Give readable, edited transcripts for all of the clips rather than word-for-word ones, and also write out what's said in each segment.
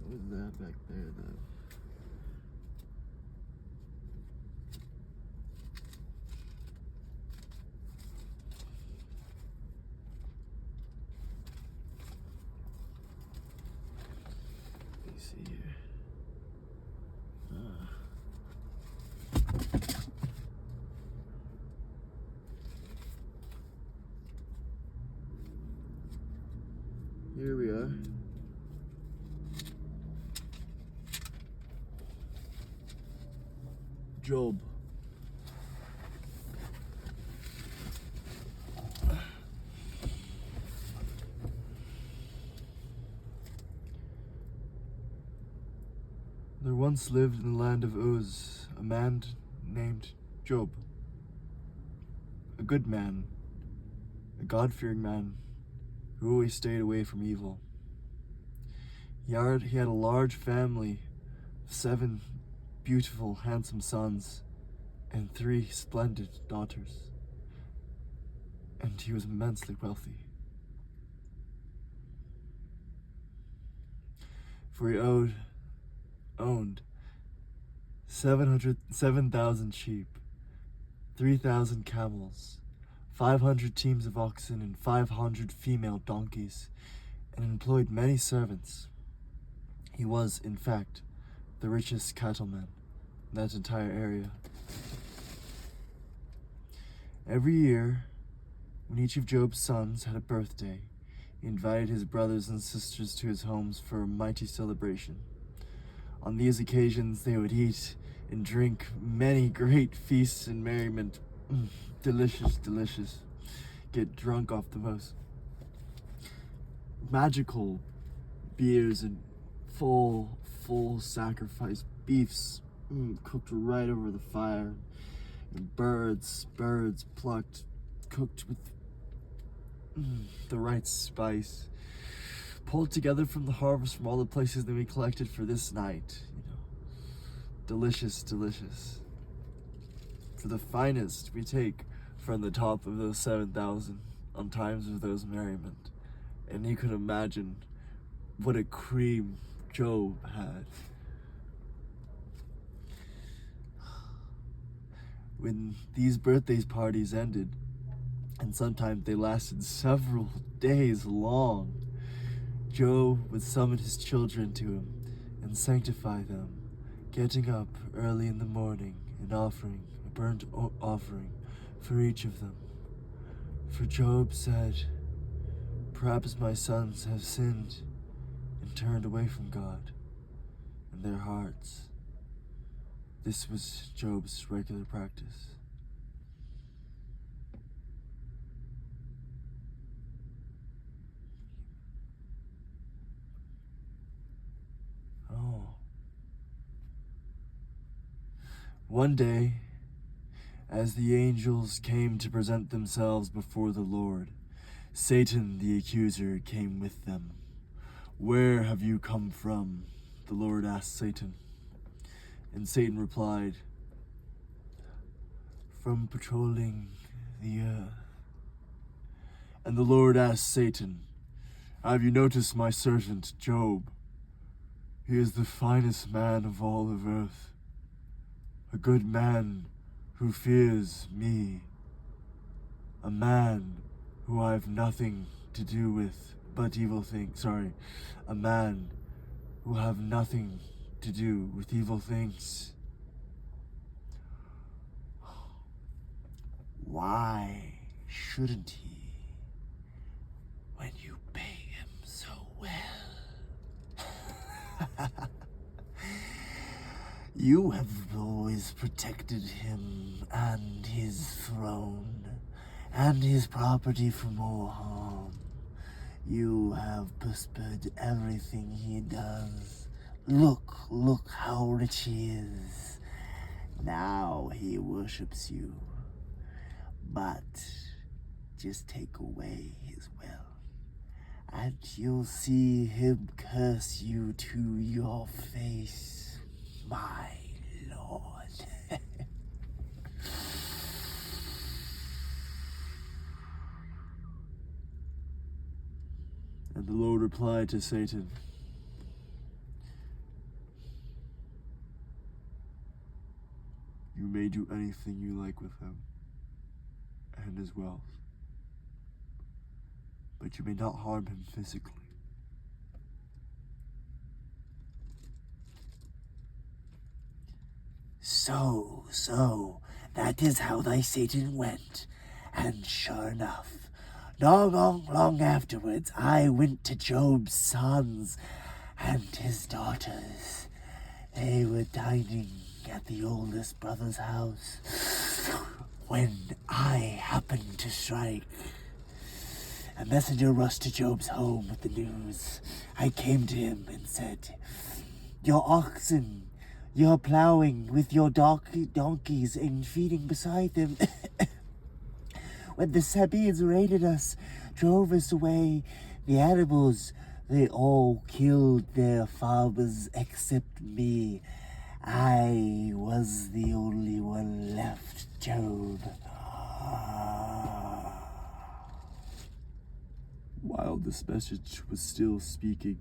What is that back there, though? Let me see here. Here we are. Job. There once lived in the land of Uz a man named Job. A good man, a God-fearing man who always stayed away from evil. He had a large family of 7 beautiful, handsome sons and 3 splendid daughters. And he was immensely wealthy. For he owned 7,000 sheep, 3,000 camels, 500 teams of oxen, and 500 female donkeys, and employed many servants. He was, in fact, the richest cattleman in that entire area. Every year, when each of Job's sons had a birthday, he invited his brothers and sisters to his homes for a mighty celebration. On these occasions, they would eat and drink many great feasts and merriment. Delicious, delicious. Get drunk off the most magical beers and full sacrifice beefs cooked right over the fire, and birds plucked, cooked with the right spice, pulled together from the harvest from all the places that we collected for this night. Delicious, delicious. For the finest we take from the top of those 7,000 on times of those merriment. And you could imagine what a cream Job had. When these birthday parties ended, and sometimes they lasted several days long, Job would summon his children to him and sanctify them, getting up early in the morning and offering a burnt offering for each of them. For Job said, "Perhaps my sons have sinned and turned away from God and their hearts." This was Job's regular practice. One day, as the angels came to present themselves before the Lord, Satan the accuser came with them. "Where have you come from?" the Lord asked Satan. And Satan replied, "From patrolling the earth." And the Lord asked Satan, "Have you noticed my servant Job? He is the finest man of all of earth, a good man who fears me, a man who I have nothing to do with but evil things. A man who have nothing to do with evil things." "Why shouldn't he, when you pay him so well?" "You have always protected him and his throne and his property from more harm. You have prospered everything he does. Look how rich he is. Now he worships you. But just take away his wealth, and you'll see him curse you to your face, my lord." And the Lord replied to Satan, may do anything you like with him and his wealth, but you may not harm him physically. So, that is how thy Satan went. And sure enough, not long afterwards, I went to Job's sons and his daughters. They were dining at the oldest brother's house when I happened to strike. A messenger rushed to Job's home with the news. I came to him and said, "Your oxen, you're plowing with your donkeys and feeding beside them. When the Sabaeans raided us, drove us away, the animals, they all killed their farmers except me. I was the only one left, Job." While this message was still speaking,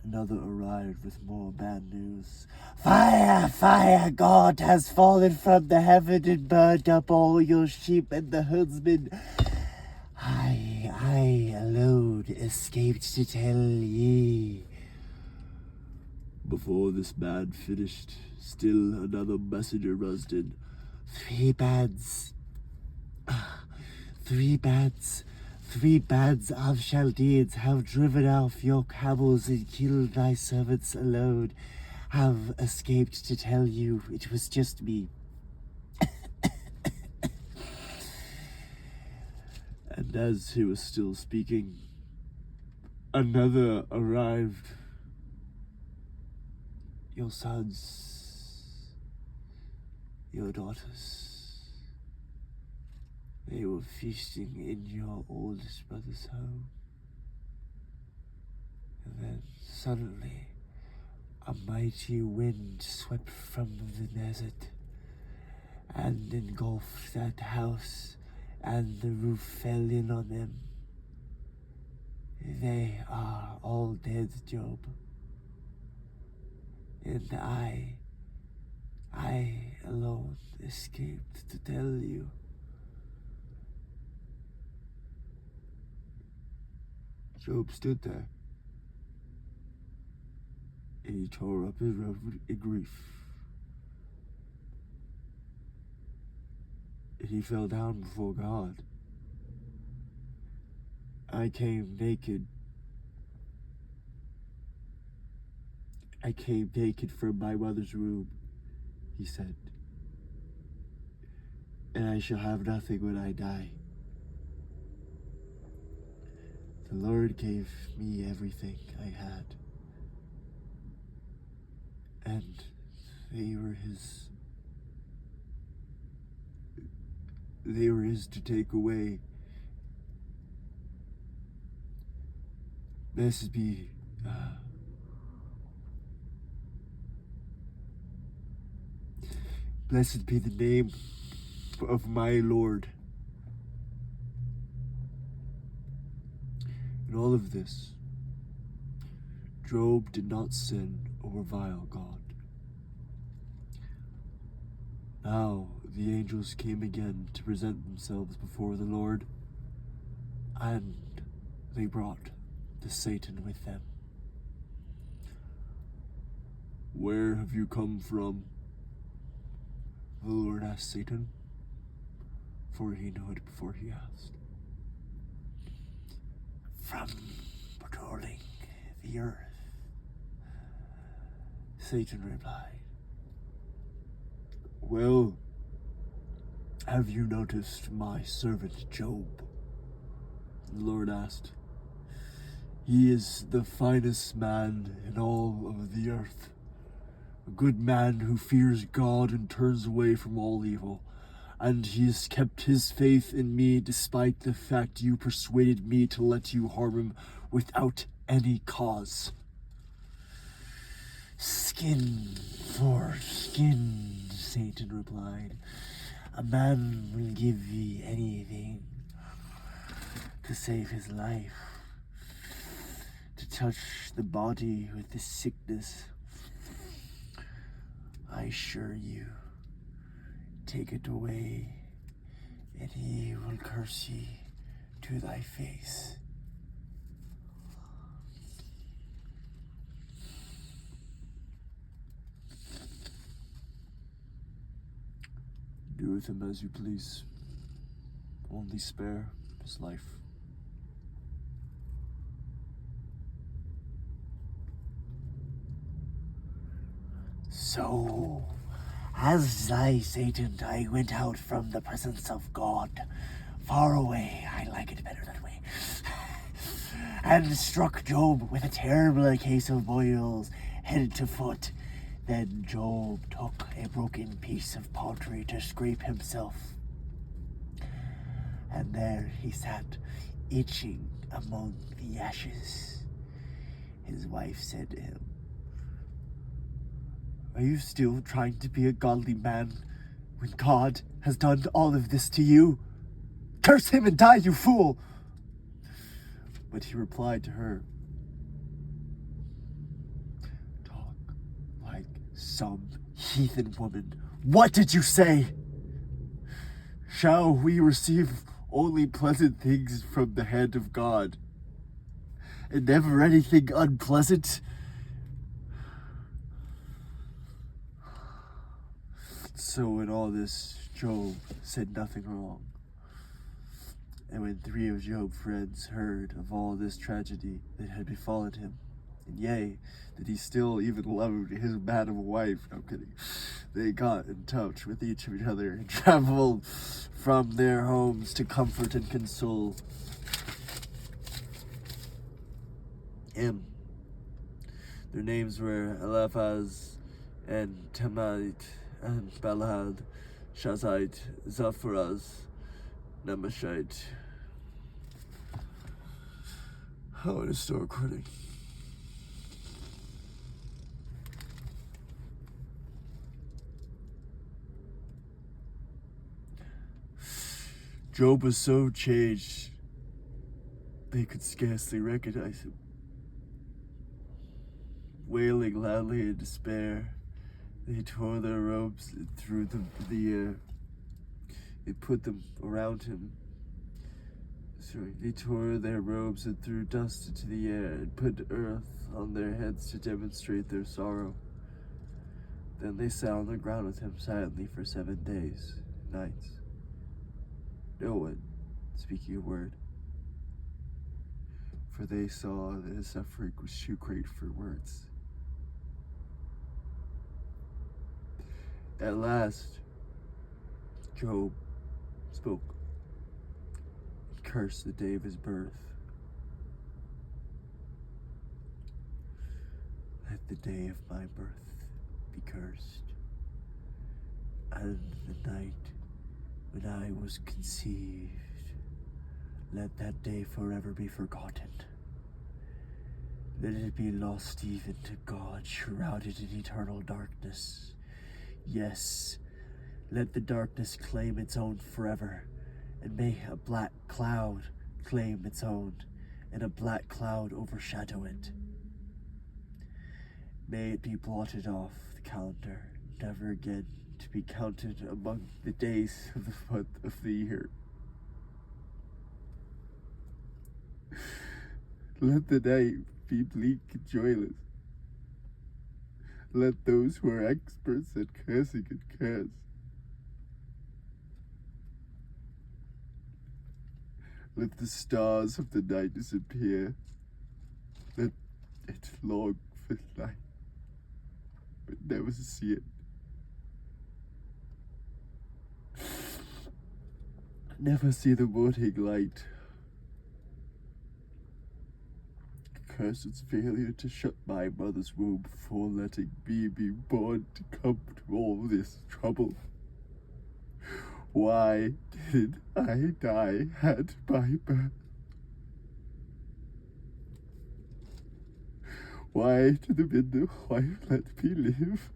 another arrived with more bad news. Fire, God has fallen from the heaven and burned up all your sheep and the herdsmen. I alone escaped to tell ye. Before this man finished, still another messenger buzzed in. Three bands of Chaldeans have driven off your camels and killed thy servants alone. Have escaped to tell you it was just me. And as he was still speaking, another arrived. Your sons, your daughters, they were feasting in your oldest brother's home. And then suddenly, a mighty wind swept from the desert and engulfed that house, and the roof fell in on them. They are all dead, Job. And I alone escaped to tell you. Job stood there, and he tore up his robe in grief. And he fell down before God. I came naked from my mother's womb, he said, and I shall have nothing when I die. The Lord gave me everything I had, and they were his to take away. Blessed be the name of my Lord. In all of this, Job did not sin or revile God. Now the angels came again to present themselves before the Lord, and they brought the Satan with them. "Where have you come from?" the Lord asked Satan, for he knew it before he asked. "From patrolling the earth," Satan replied. "Well, have you noticed my servant Job?" the Lord asked. "He is the finest man in all of the earth, a good man who fears God and turns away from all evil, and he has kept his faith in me despite the fact you persuaded me to let you harm him without any cause." "Skin for skin," Satan replied. "A man will give thee anything to save his life, to touch the body with the sickness. I assure you, take it away, and he will curse ye to thy face. Do with him as you please. Only spare his life. So, as I, Satan, I went out from the presence of God, far away, I like it better that way, and struck Job with a terrible case of boils, head to foot. Then Job took a broken piece of pottery to scrape himself, and there he sat, itching among the ashes. His wife said to him, "Are you still trying to be a godly man when God has done all of this to you? Curse him and die, you fool!" But he replied to her, "Talk like some heathen woman. What did you say? Shall we receive only pleasant things from the hand of God, and never anything unpleasant?" So in all this, Job said nothing wrong. And when 3 of Job's friends heard of all this tragedy that had befallen him, and yea, that he still even loved his madam wife, no kidding, they got in touch with each of each other and traveled from their homes to comfort and console him. Their names were Eliphaz and Temanite and Balad, Shazite, Zapharaz, Nemeshite. I want to start recording. Job was so changed they could scarcely recognize him. Wailing loudly in despair, they tore their robes and threw them in the air. They put them around him. They tore their robes and threw dust into the air and put earth on their heads to demonstrate their sorrow. Then they sat on the ground with him silently for 7 days and nights, no one speaking a word, for they saw that his suffering was too great for words. At last, Job spoke and cursed the day of his birth. Let the day of my birth be cursed, and the night when I was conceived, let that day forever be forgotten. Let it be lost even to God, shrouded in eternal darkness. Yes, let the darkness claim its own forever, and may a black cloud claim its own, and a black cloud overshadow it. May it be blotted off the calendar, never again to be counted among the days of the month of the year. Let the night be bleak and joyless. Let those who are experts at cursing and curse. Let the stars of the night disappear. Let it long for night, but never see it. Never see the morning light. Curse its failure to shut my mother's womb before letting me be born to come to all this trouble. Why did I die at my birth? Why did the midwife let me live?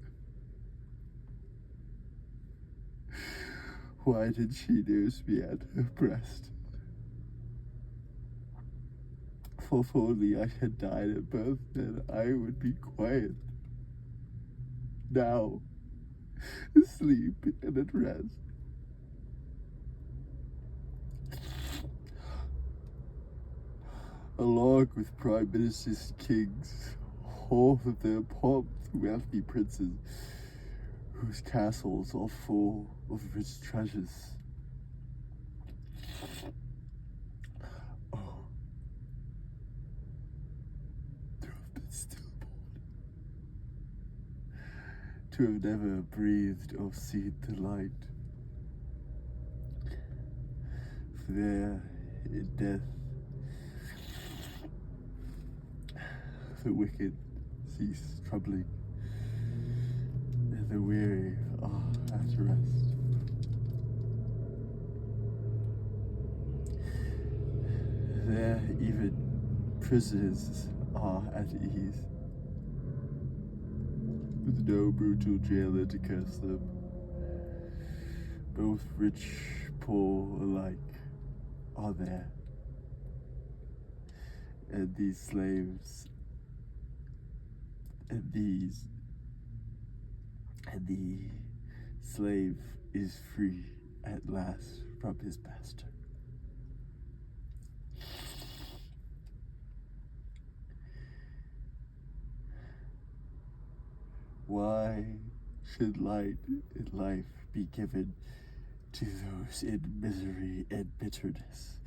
Why did she nurse me at her breast? For if only I had died at birth, then I would be quiet. Now, asleep and at rest. Along with prime ministers, kings, all of them pomp wealthy princes, whose castles are full of rich treasures. Oh, to have been stillborn, to have never breathed or seen the light. For there, in death, the wicked cease troubling, and the weary are at rest. There even prisoners are at ease, with no brutal jailer to curse them. Both rich, poor alike are there, and these slaves and the slave is free at last from his master. Why should light in life be given to those in misery and bitterness,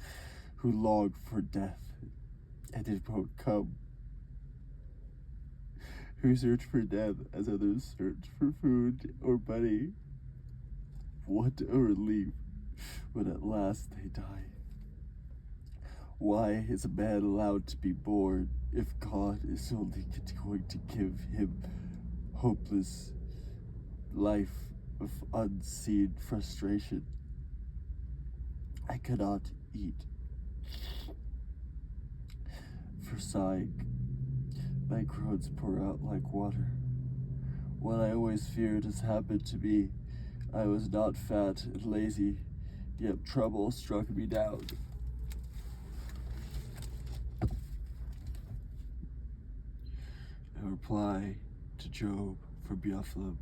who long for death and it won't come, who search for death as others search for food or money? What a relief when at last they die. Why is a man allowed to be born if God is only going to give him hopeless life of unseen frustration? I cannot eat. For sighing, my groans pour out like water. What I always feared has happened to me. I was not fat and lazy, yet trouble struck me down. A reply to Job from Bethlehem.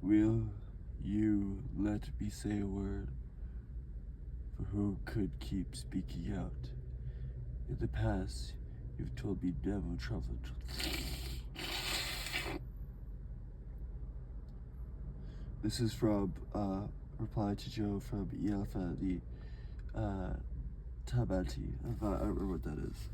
Will you let me say a word? For who could keep speaking out? In the past, you've told me never trouble. This is from reply to Joe from Eliphaz Tabati. I don't remember what that is.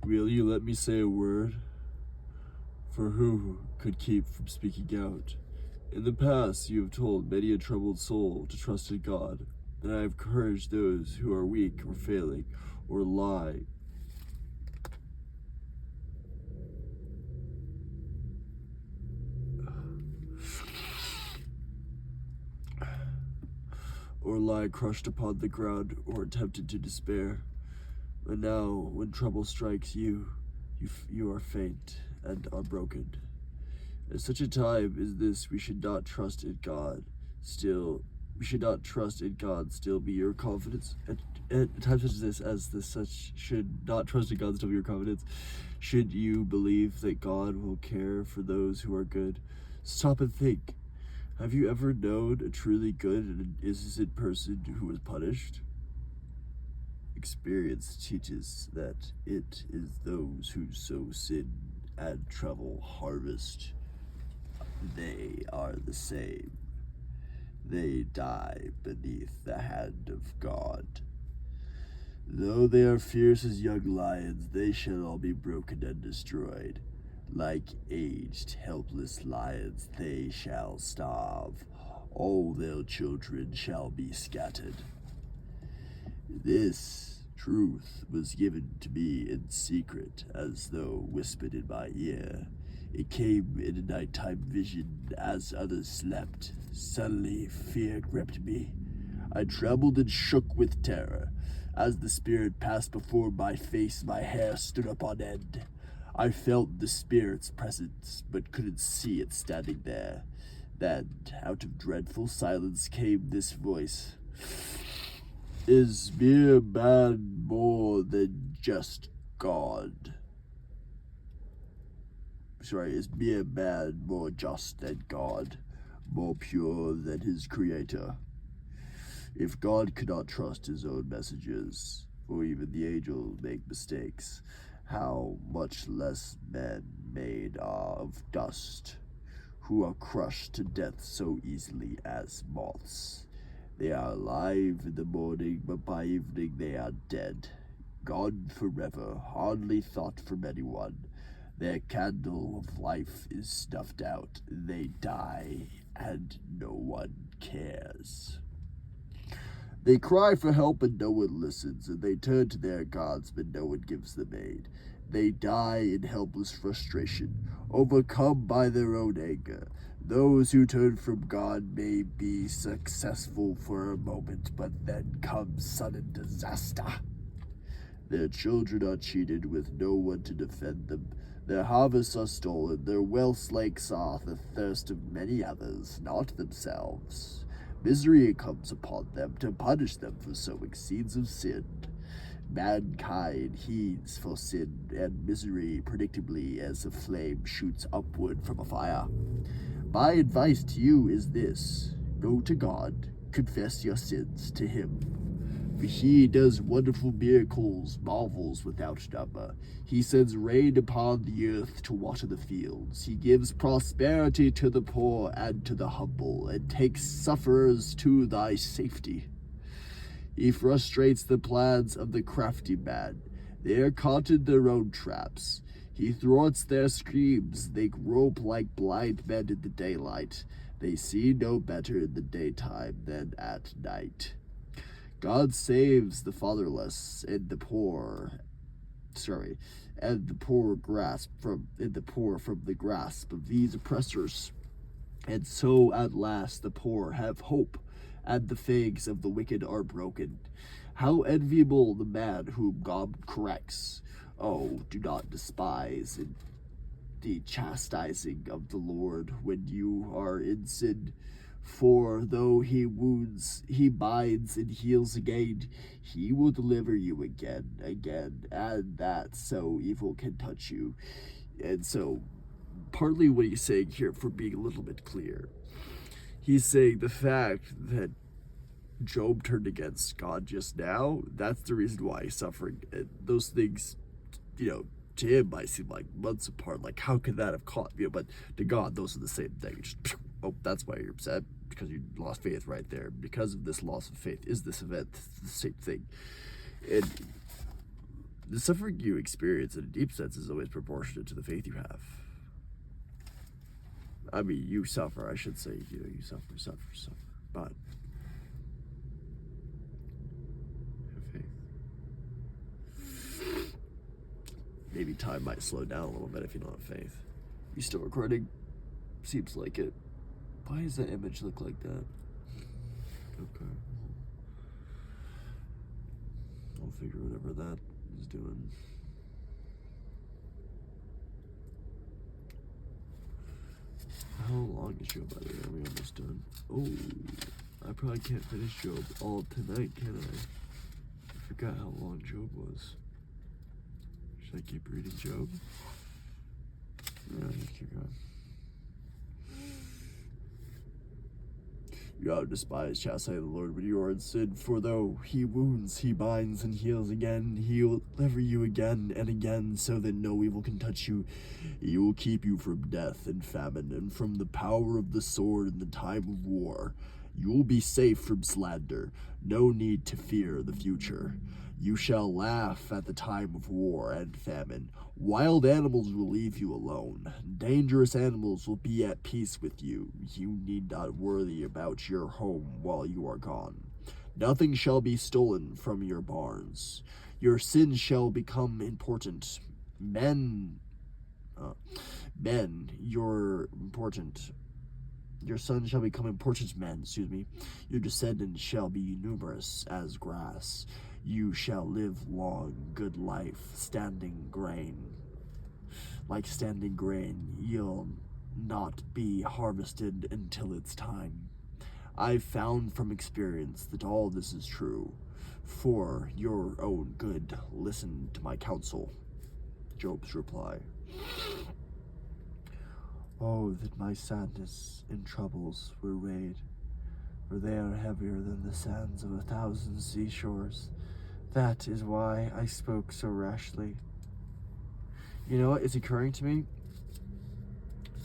Will you let me say a word? For who could keep from speaking out? In the past, you have told many a troubled soul to trust in God, and I have encouraged those who are weak or failing or lie. Or lie crushed upon the ground or tempted to despair. But now, when trouble strikes you, you are faint and are broken. At such a time as this, we should not trust in God. Still be your confidence. At times such as this, should not trust in God, still be your confidence. Should you believe that God will care for those who are good? Stop and think. Have you ever known a truly good and innocent person who was punished? Experience teaches that it is those who sow sin and trouble harvest. They are the same. They die beneath the hand of God. Though they are fierce as young lions, they shall all be broken and destroyed. Like aged, helpless lions, they shall starve. All their children shall be scattered. This Truth was given to me in secret, as though whispered in my ear. It came in a nighttime vision as others slept. Suddenly, fear gripped me. I trembled and shook with terror. As the spirit passed before my face, my hair stood up on end. I felt the spirit's presence, but couldn't see it standing there. Then, out of dreadful silence, came this voice. Is mere man more than just God? Is mere man more just than God, more pure than his creator? If God could not trust his own messengers, or even the angels make mistakes, how much less men made are of dust, who are crushed to death so easily as moths. They are alive in the morning, but by evening they are dead, gone forever, hardly thought from anyone. Their candle of life is snuffed out. They die, and no one cares. They cry for help, and no one listens, and they turn to their gods, but no one gives them aid. They die in helpless frustration, overcome by their own anger. Those who turn from God may be successful for a moment, but then comes sudden disaster. Their children are cheated with no one to defend them. Their harvests are stolen. Their well slakes off the thirst of many others, not themselves. Misery comes upon them to punish them for sowing seeds of sin. Mankind heeds for sin and misery predictably as a flame shoots upward from a fire. My advice to you is this: go to God, confess your sins to him. For he does wonderful miracles, marvels without number. He sends rain upon the earth to water the fields. He gives prosperity to the poor and to the humble, and takes sufferers to thy safety. He frustrates the plans of the crafty man. They are caught in their own traps. He thwarts their schemes. They grope like blind men in the daylight. They see no better in the daytime than at night. God saves the fatherless and the poor, and the poor from the grasp of these oppressors. And so at last the poor have hope, and the fangs of the wicked are broken. How enviable the man whom God corrects. Oh, do not despise the chastising of the Lord when you are in sin. For though he wounds, he binds and heals again, he will deliver you again, and that so evil can touch you. And so, partly what he's saying here, for being a little bit clear, he's saying the fact that Job turned against God just now, that's the reason why he's suffering. And those things, to him might seem like months apart. Like, how could that have caught you? But to God, those are the same thing. Just, oh, that's why you're upset, because you lost faith right there. Because of this loss of faith is this event, the same thing. And the suffering you experience in a deep sense is always proportionate to the faith you have. I mean, you suffer, I should say, you suffer, but have faith. Maybe time might slow down a little bit if you don't have faith. You still recording? Seems like it. Why does that image look like that? Okay. I'll figure whatever that is doing. How long is Job, by the way? Are we almost done? Oh, I probably can't finish Job all tonight, can I? I forgot how long Job was. Should I keep reading Job? Yeah, just keep going. You ought to despise chastise the Lord when you are in sin, for though he wounds, he binds and heals again. He will deliver you again and again, so that no evil can touch you. He will keep you from death and famine, and from the power of the sword in the time of war. You will be safe from slander. No need to fear the future. You shall laugh at the time of war and famine. Wild animals will leave you alone. Dangerous animals will be at peace with you. You need not worry about your home while you are gone. Nothing shall be stolen from your barns. Your sins shall become important. Men, you're important. Your sons shall become important men, excuse me. Your descendants shall be numerous as grass. You shall live long, good life, standing grain. Like standing grain, you'll not be harvested until it's time. I've found from experience that all this is true. For your own good, listen to my counsel. Job's reply. Oh, that my sadness and troubles were weighed, for they are heavier than the sands of 1,000 seashores. That is why I spoke so rashly. You know what is occurring to me?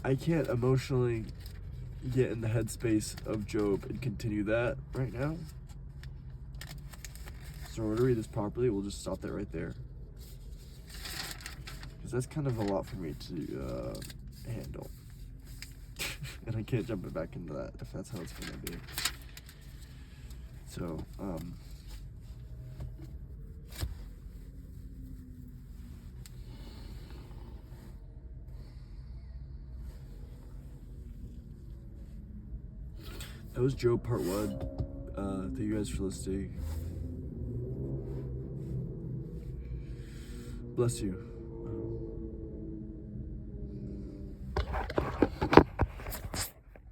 I can't emotionally get in the headspace of Job and continue that right now. So in order to read this properly, we'll just stop that right there. Because that's kind of a lot for me to handle. And I can't jump it back into that if that's how it's going to be. So, that was Job part 1. Thank you guys for listening. Bless you.